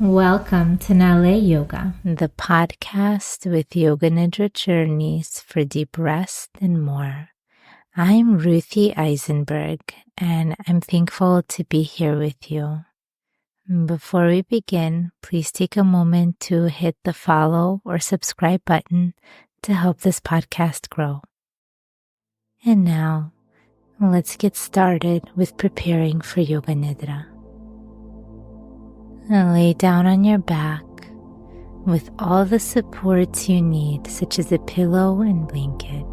Welcome to Nale Yoga, the podcast with Yoga Nidra journeys for deep rest and more. I'm Ruthie Eisenberg, and I'm thankful to be here with you. Before we begin, please take a moment to hit the follow or subscribe button to help this podcast grow. And now, let's get started with preparing for Yoga Nidra. And lay down on your back with all the supports you need, such as a pillow and blanket.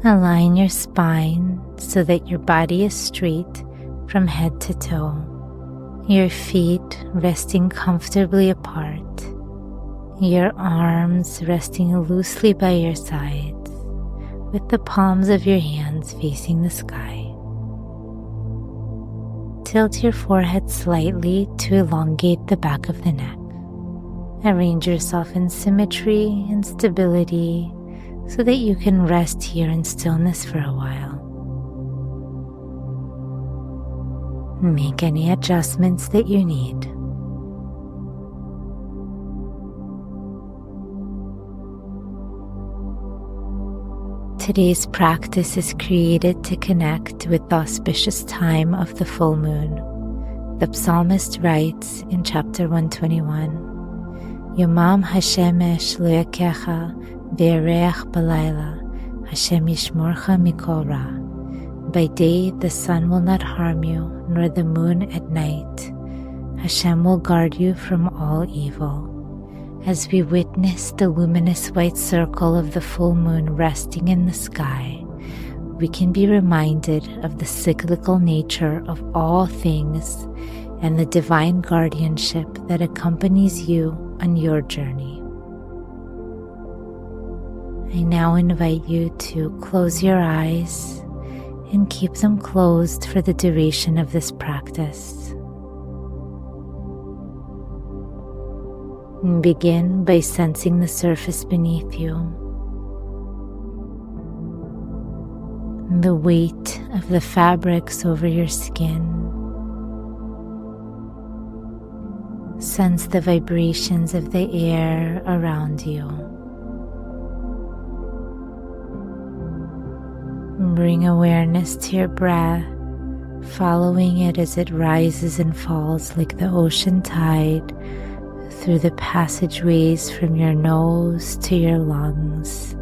Align your spine so that your body is straight from head to toe. Your feet resting comfortably apart. Your arms resting loosely by your sides, with the palms of your hands facing the sky. Tilt your forehead slightly to elongate the back of the neck. Arrange yourself in symmetry and stability so that you can rest here in stillness for a while. Make any adjustments that you need. Today's practice is created to connect with the auspicious time of the full moon. The psalmist writes in chapter 121, Yomam Hashem esh lo yakecha ve'ereach balayla, Hashem yishmorcha mikol ra. By day the sun will not harm you, nor the moon at night. Hashem will guard you from all evil. As we witness the luminous white circle of the full moon resting in the sky, we can be reminded of the cyclical nature of all things and the divine guardianship that accompanies you on your journey. I now invite you to close your eyes and keep them closed for the duration of this practice. Begin by sensing the surface beneath you, the weight of the fabrics over your skin. Sense the vibrations of the air around you. Bring awareness to your breath, following it as it rises and falls like the ocean tide through the passageways from your nose to your lungs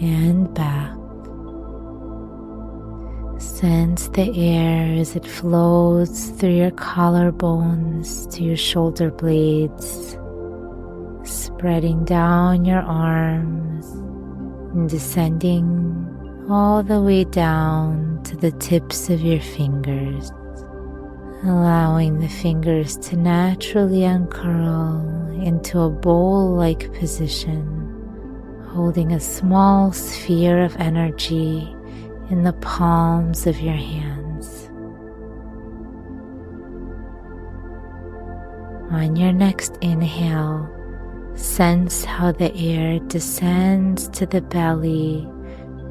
and back. Sense the air as it flows through your collarbones to your shoulder blades, spreading down your arms and descending all the way down to the tips of your fingers. Allowing the fingers to naturally uncurl into a bowl-like position, holding a small sphere of energy in the palms of your hands. On your next inhale, sense how the air descends to the belly,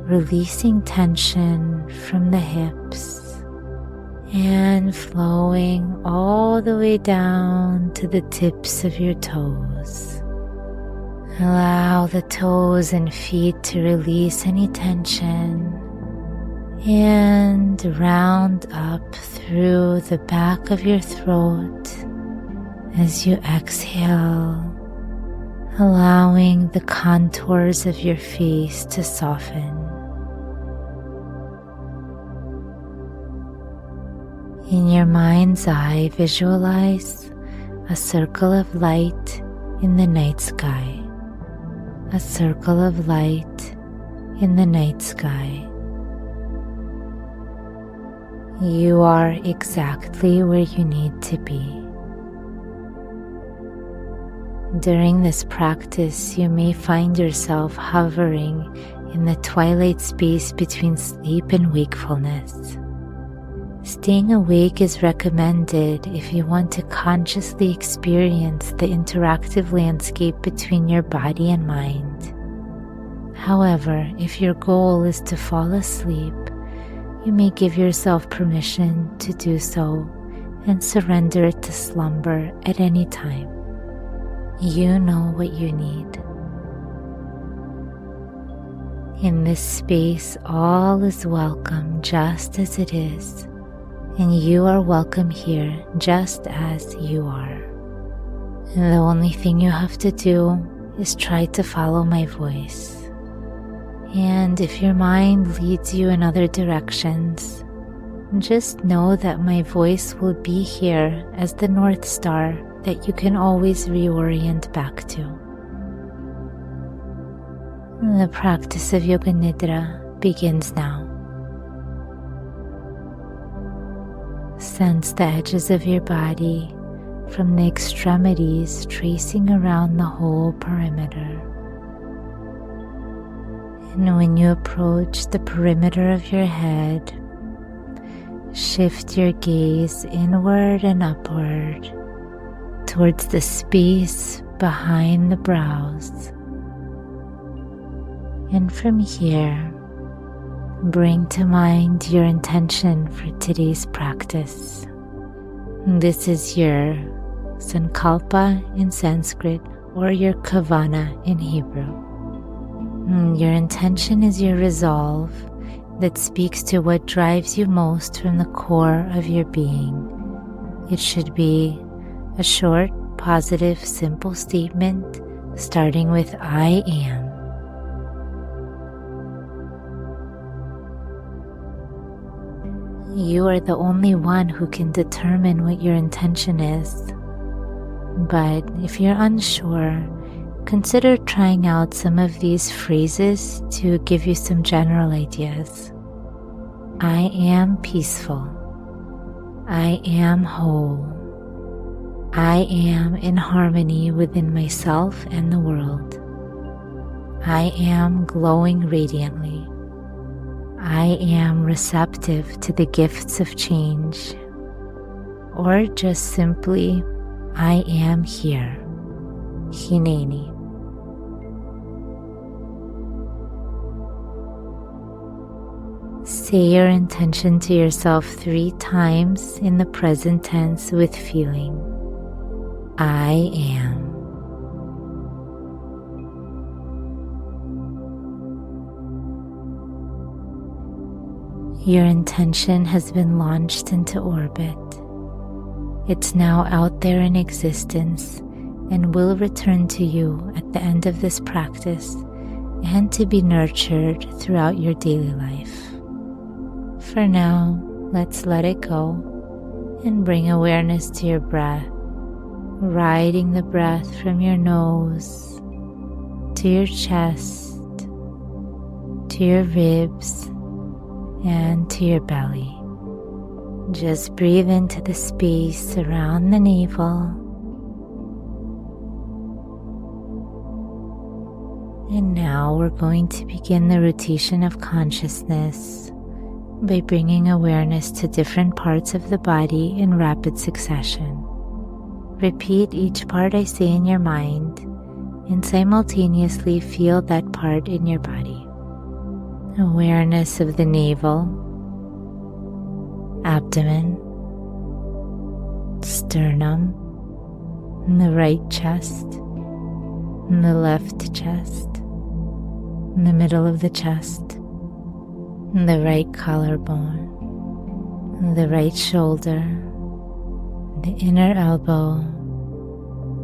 releasing tension from the hips, and flowing all the way down to the tips of your toes. Allow the toes and feet to release any tension and round up through the back of your throat as you exhale, allowing the contours of your face to soften. In your mind's eye, visualize a circle of light in the night sky. A circle of light in the night sky. You are exactly where you need to be. During this practice, you may find yourself hovering in the twilight space between sleep and wakefulness. Staying awake is recommended if you want to consciously experience the interactive landscape between your body and mind. However, if your goal is to fall asleep, you may give yourself permission to do so and surrender it to slumber at any time. You know what you need. In this space, all is welcome just as it is, and you are welcome here just as you are. And the only thing you have to do is try to follow my voice. And if your mind leads you in other directions, just know that my voice will be here as the North Star that you can always reorient back to. The practice of Yoga Nidra begins now. Sense the edges of your body from the extremities tracing around the whole perimeter. And when you approach the perimeter of your head, shift your gaze inward and upward towards the space behind the brows. And from here, bring to mind your intention for today's practice. This is your sankalpa in Sanskrit or your kavana in Hebrew. Your intention is your resolve that speaks to what drives you most from the core of your being. It should be a short, positive, simple statement starting with I am. You are the only one who can determine what your intention is. But if you're unsure, consider trying out some of these phrases to give you some general ideas. I am peaceful. I am whole. I am in harmony within myself and the world. I am glowing radiantly. I am receptive to the gifts of change. Or just simply, I am here. Hineni. Say your intention to yourself 3 times in the present tense with feeling. I am. Your intention has been launched into orbit. It's now out there in existence and will return to you at the end of this practice and to be nurtured throughout your daily life. For now, let's let it go and bring awareness to your breath, riding the breath from your nose to your chest, to your ribs, and to your belly. Just breathe into the space around the navel. And now we're going to begin the rotation of consciousness by bringing awareness to different parts of the body in rapid succession. Repeat each part I say in your mind and simultaneously feel that part in your body. Awareness of the navel, abdomen, sternum, the right chest, the left chest, the middle of the chest, the right collarbone, the right shoulder, the inner elbow,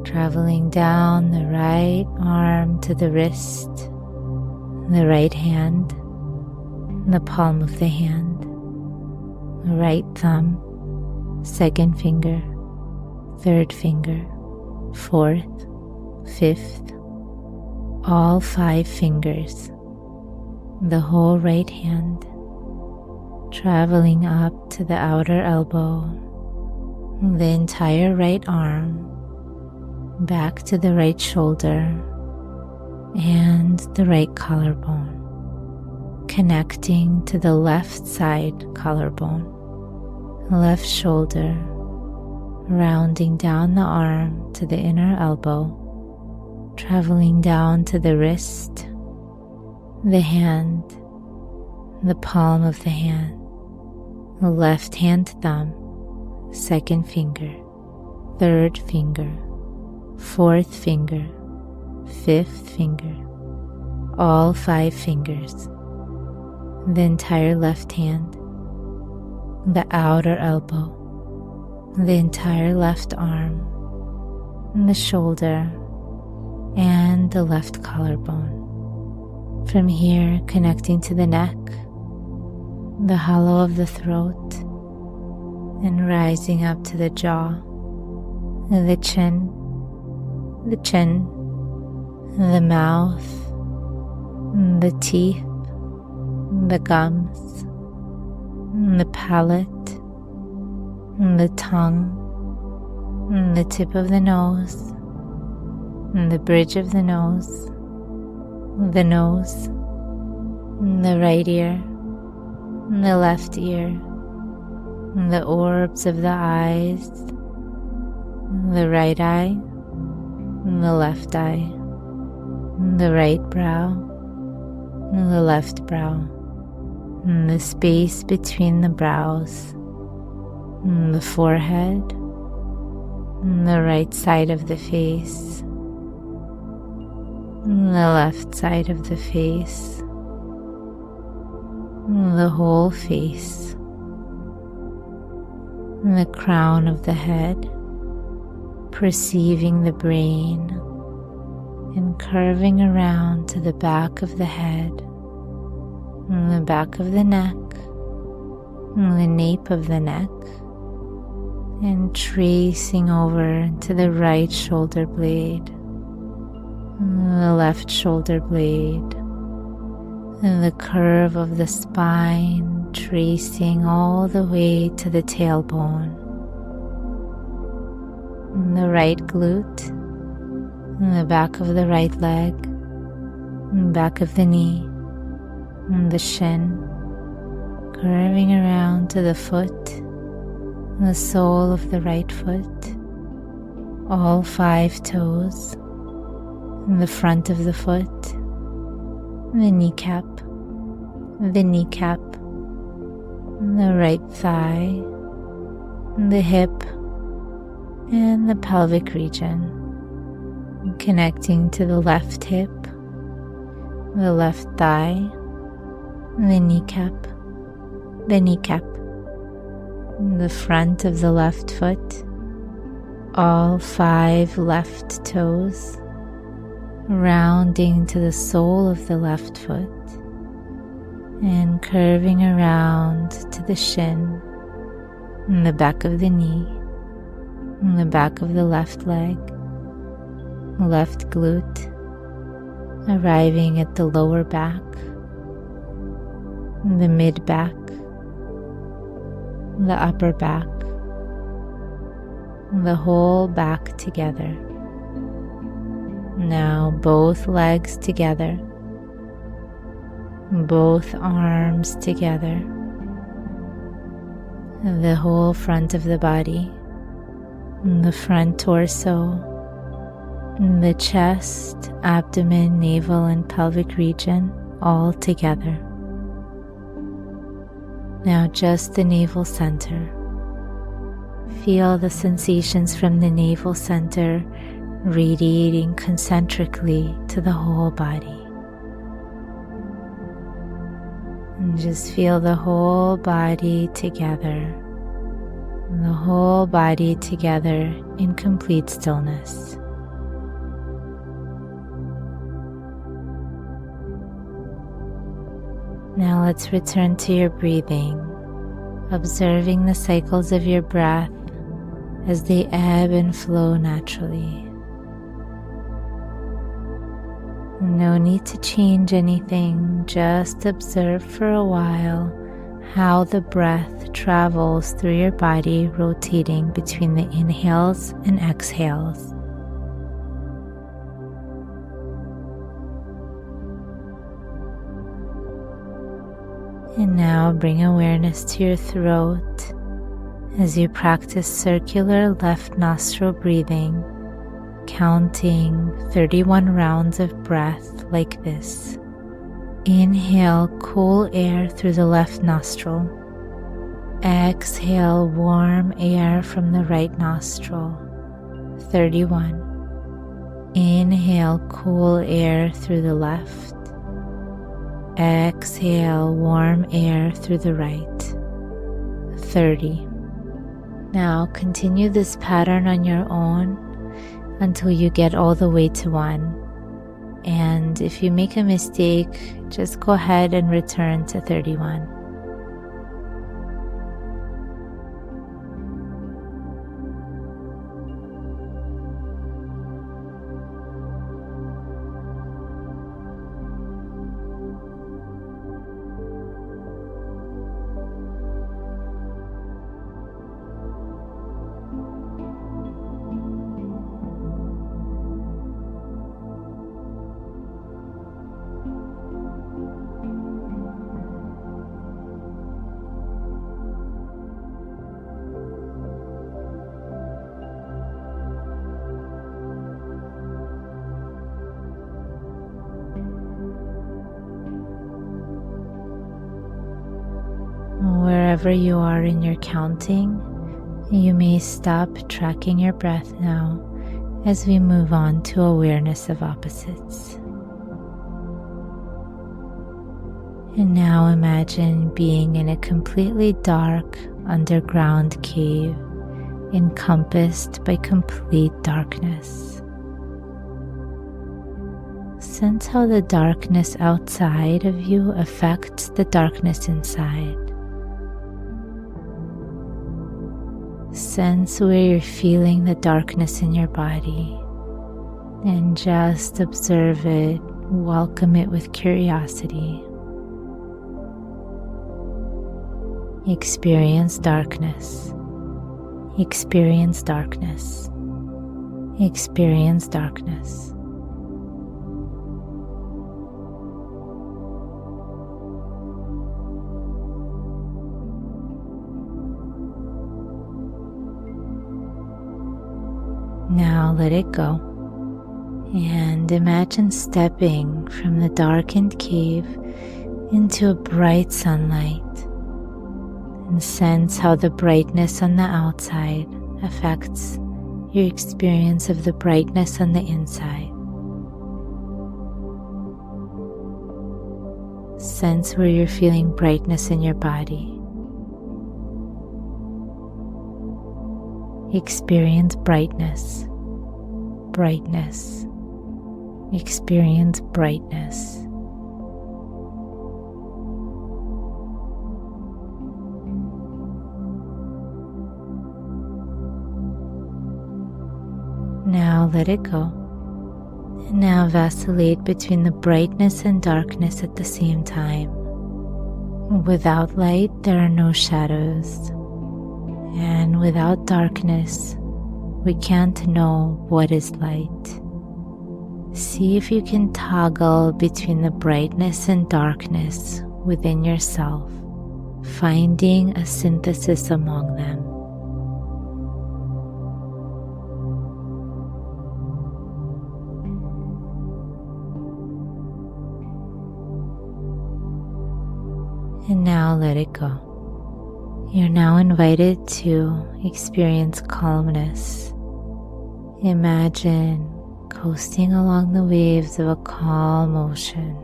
traveling down the right arm to the wrist, the right hand, the palm of the hand, the right thumb, second finger, third finger, fourth, fifth, all 5 fingers, the whole right hand, traveling up to the outer elbow, the entire right arm, back to the right shoulder, and the right collarbone, connecting to the left side collarbone, left shoulder, rounding down the arm to the inner elbow, traveling down to the wrist, the hand, the palm of the hand, the left hand thumb, second finger, third finger, fourth finger, fifth finger, all 5 fingers, the entire left hand, the outer elbow, the entire left arm, the shoulder, and the left collarbone. From here, connecting to the neck, the hollow of the throat, and rising up to the jaw, the chin, the mouth, the teeth, the gums, the palate, the tongue, the tip of the nose, the bridge of the nose, the right ear, the left ear, the orbs of the eyes, the right eye, the left eye, the right brow, the left brow, the space between the brows, the forehead, the right side of the face, the left side of the face, the whole face, the crown of the head, perceiving the brain and curving around to the back of the head, the back of the neck, the nape of the neck, and tracing over to the right shoulder blade, the left shoulder blade, and the curve of the spine, tracing all the way to the tailbone, and the right glute, and the back of the right leg, and back of the knee, and the shin, curving around to the foot, and the sole of the right foot, all 5 toes, and the front of the foot, the kneecap, the right thigh, the hip, and the pelvic region, connecting to the left hip, the left thigh, the kneecap, the front of the left foot, all 5 left toes, rounding to the sole of the left foot, and curving around to the shin, and the back of the knee, and the back of the left leg, left glute, arriving at the lower back, the mid back, the upper back, the whole back together. Now both legs together, both arms together, the whole front of the body, the front torso, the chest, abdomen, navel, and pelvic region all together. Now just the navel center. Feel the sensations from the navel center radiating concentrically to the whole body. And just feel the whole body together, the whole body together in complete stillness. Now let's return to your breathing, observing the cycles of your breath as they ebb and flow naturally. No need to change anything, just observe for a while how the breath travels through your body, rotating between the inhales and exhales. And now bring awareness to your throat as you practice circular left nostril breathing, counting 31 rounds of breath like this. Inhale cool air through the left nostril. Exhale warm air from the right nostril. 31. Inhale cool air through the left. Exhale warm air through the right. 30. Now continue this pattern on your own until you get all the way to 1. And if you make a mistake, just go ahead and return to 31. Wherever you are in your counting, you may stop tracking your breath now as we move on to awareness of opposites. And now imagine being in a completely dark underground cave encompassed by complete darkness. Sense how the darkness outside of you affects the darkness inside. Sense where you're feeling the darkness in your body and just observe it, welcome it with curiosity. Experience darkness. Experience darkness. Experience darkness. Now let it go and imagine stepping from the darkened cave into a bright sunlight, and sense how the brightness on the outside affects your experience of the brightness on the inside. Sense where you're feeling brightness in your body. Experience brightness, brightness, experience brightness. Now let it go. And now vacillate between the brightness and darkness at the same time. Without light, there are no shadows. And without darkness, we can't know what is light. See if you can toggle between the brightness and darkness within yourself, finding a synthesis among them. And now let it go. You're now invited to experience calmness. Imagine coasting along the waves of a calm ocean.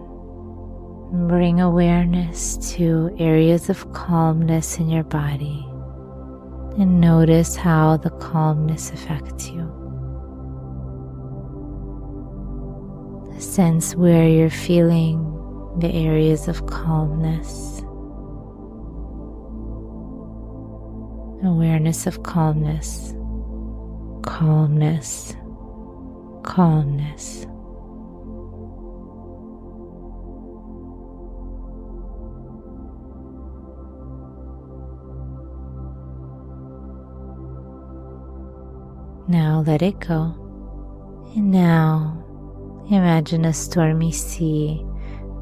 Bring awareness to areas of calmness in your body and notice how the calmness affects you. Sense where you're feeling the areas of calmness. Awareness of calmness, calmness, calmness. Now let it go. And now imagine a stormy sea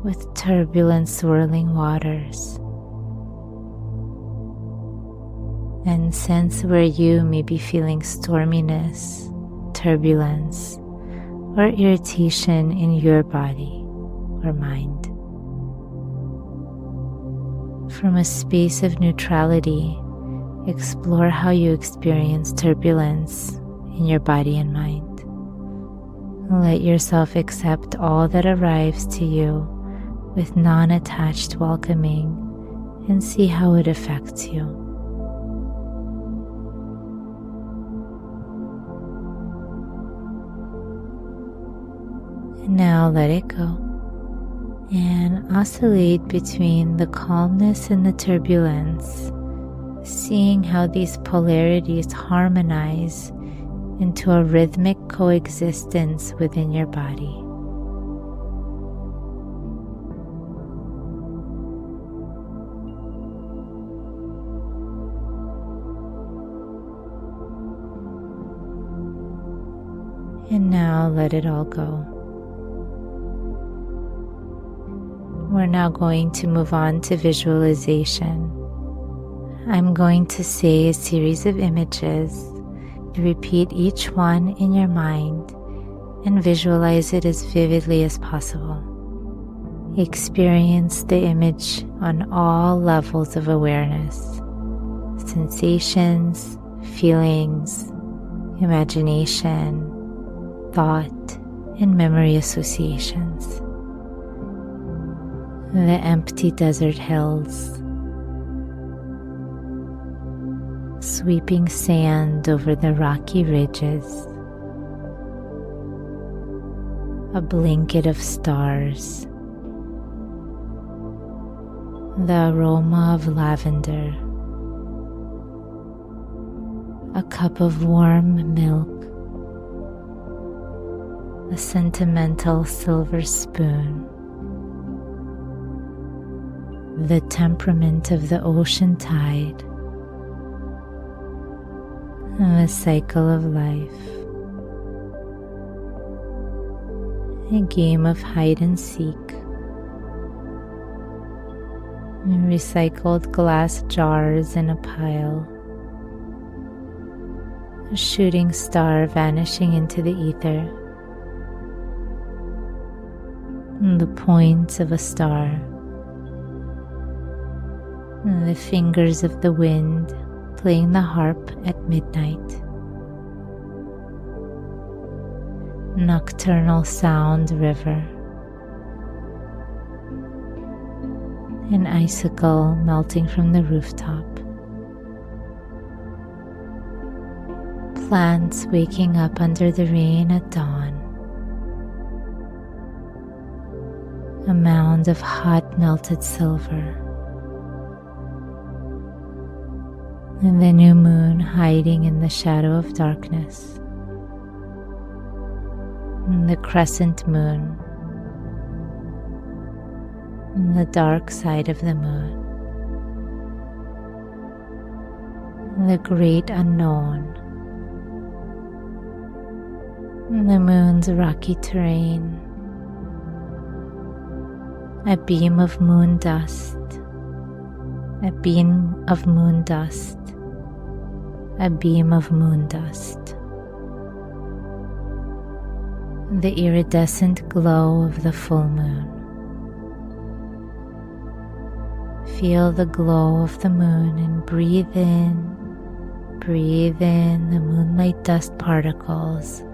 with turbulent swirling waters. And sense where you may be feeling storminess, turbulence, or irritation in your body or mind. From a space of neutrality, Explore how you experience turbulence in your body and mind. Let yourself accept all that arrives to you with non-attached welcoming and see how it affects you. And now let it go and oscillate between the calmness and the turbulence, seeing how these polarities harmonize into a rhythmic coexistence within your body. And now let it all go. We're now going to move on to visualization. I'm going to say a series of images. Repeat each one in your mind and visualize it as vividly as possible. Experience the image on all levels of awareness: sensations, feelings, imagination, thought, and memory associations. The empty desert hills, sweeping sand over the rocky ridges, a blanket of stars, the aroma of lavender, a cup of warm milk, a sentimental silver spoon, the temperament of the ocean tide, the cycle of life, a game of hide and seek, recycled glass jars in a pile, a shooting star vanishing into the ether, the points of a star, the fingers of the wind playing the harp at midnight, nocturnal sound river, an icicle melting from the rooftop, plants waking up under the rain at dawn, a mound of hot melted silver, and the new moon hiding in the shadow of darkness, and the crescent moon, and the dark side of the moon, and the great unknown, and the moon's rocky terrain, a beam of moon dust, a beam of moon dust, a beam of moon dust, the iridescent glow of the full moon. Feel the glow of the moon and breathe in the moonlight dust particles,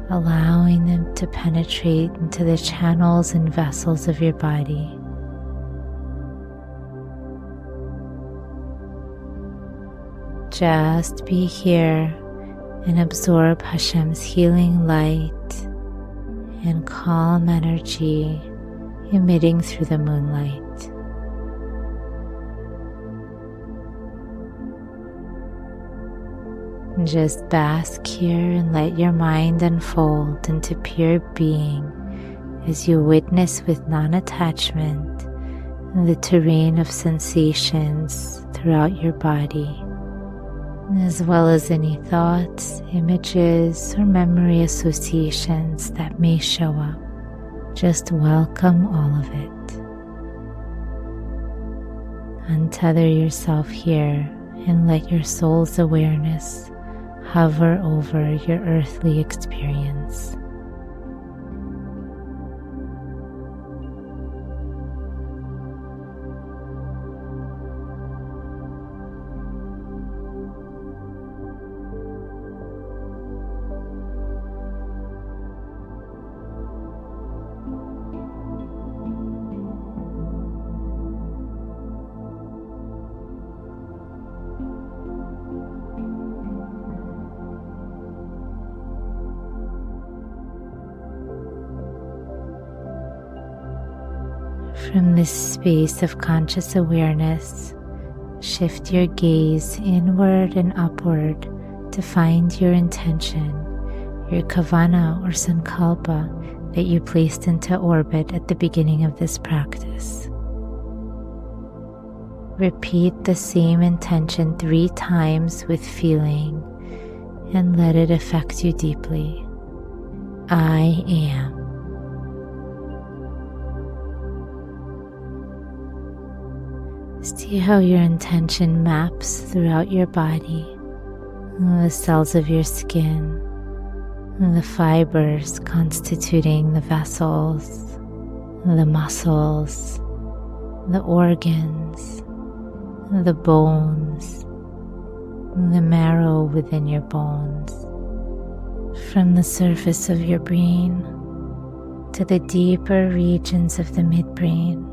allowing them to penetrate into the channels and vessels of your body. Just be here and absorb Hashem's healing light and calm energy emitting through the moonlight. Just bask here and let your mind unfold into pure being as you witness with non-attachment the terrain of sensations throughout your body, as well as any thoughts, images, or memory associations that may show up. Just welcome all of it. Untether yourself here and let your soul's awareness hover over your earthly experience. From this space of conscious awareness, shift your gaze inward and upward to find your intention, your kavana or sankalpa that you placed into orbit at the beginning of this practice. Repeat the same intention 3 times with feeling and let it affect you deeply. I am. See how your intention maps throughout your body, the cells of your skin, the fibers constituting the vessels, the muscles, the organs, the bones, the marrow within your bones, from the surface of your brain to the deeper regions of the midbrain.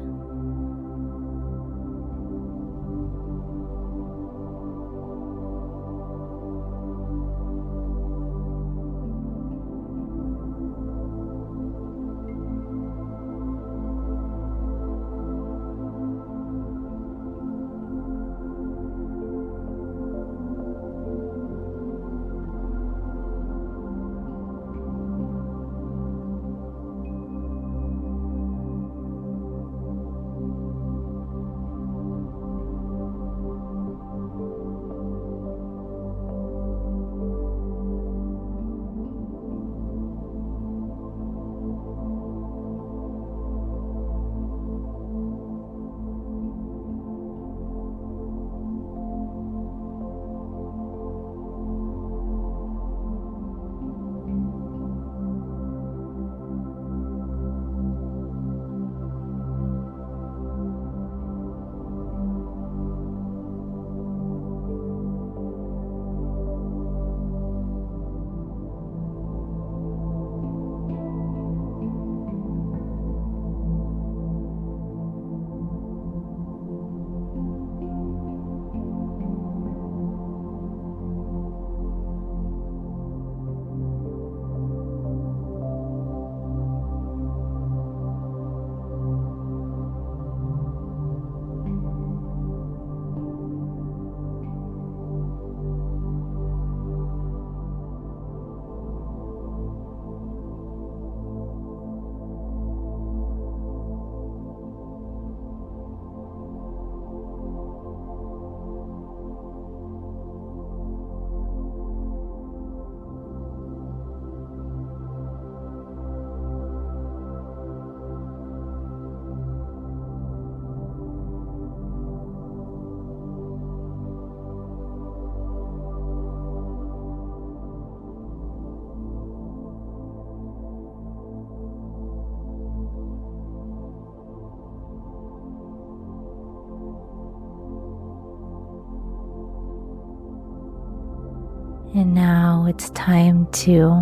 And now it's time to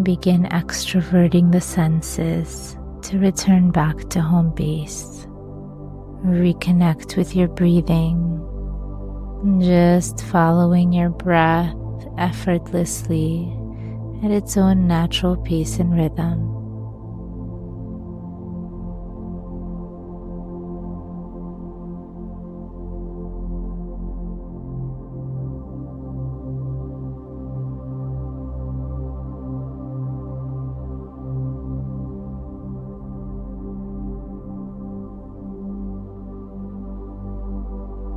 begin extroverting the senses to return back to home base. Reconnect with your breathing, just following your breath effortlessly at its own natural pace and rhythm.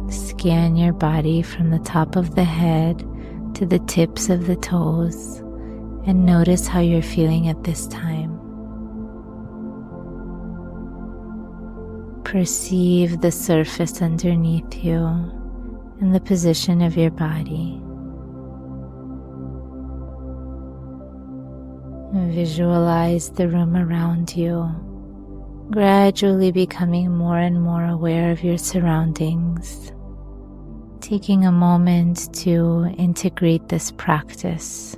Scan your body from the top of the head to the tips of the toes and notice how you're feeling at this time. Perceive the surface underneath you and the position of your body. Visualize the room around you, gradually becoming more and more aware of your surroundings. Taking a moment to integrate this practice,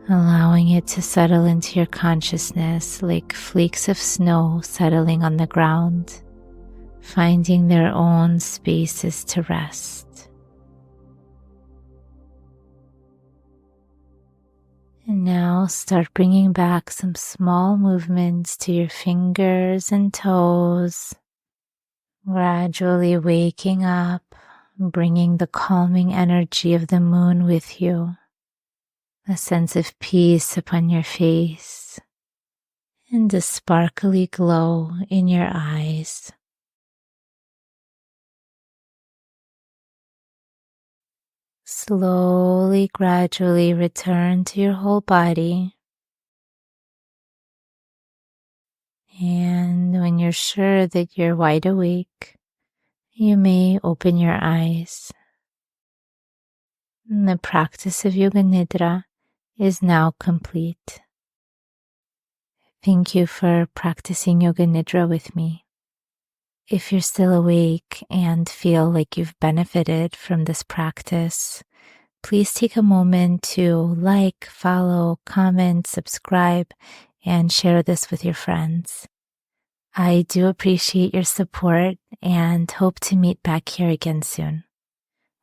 allowing it to settle into your consciousness like flakes of snow settling on the ground, finding their own spaces to rest. And now Now start bringing back some small movements to your fingers and toes, gradually waking up, bringing the calming energy of the moon with you, a sense of peace upon your face, and a sparkly glow in your eyes. Slowly, gradually return to your whole body. And when you're sure that you're wide awake, you may open your eyes. And the practice of Yoga Nidra is now complete. Thank you for practicing Yoga Nidra with me. If you're still awake and feel like you've benefited from this practice, please take a moment to like, follow, comment, subscribe, and share this with your friends. I do appreciate your support and hope to meet back here again soon.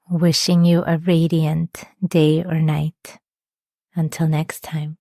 Wishing you a radiant day or night. Until next time.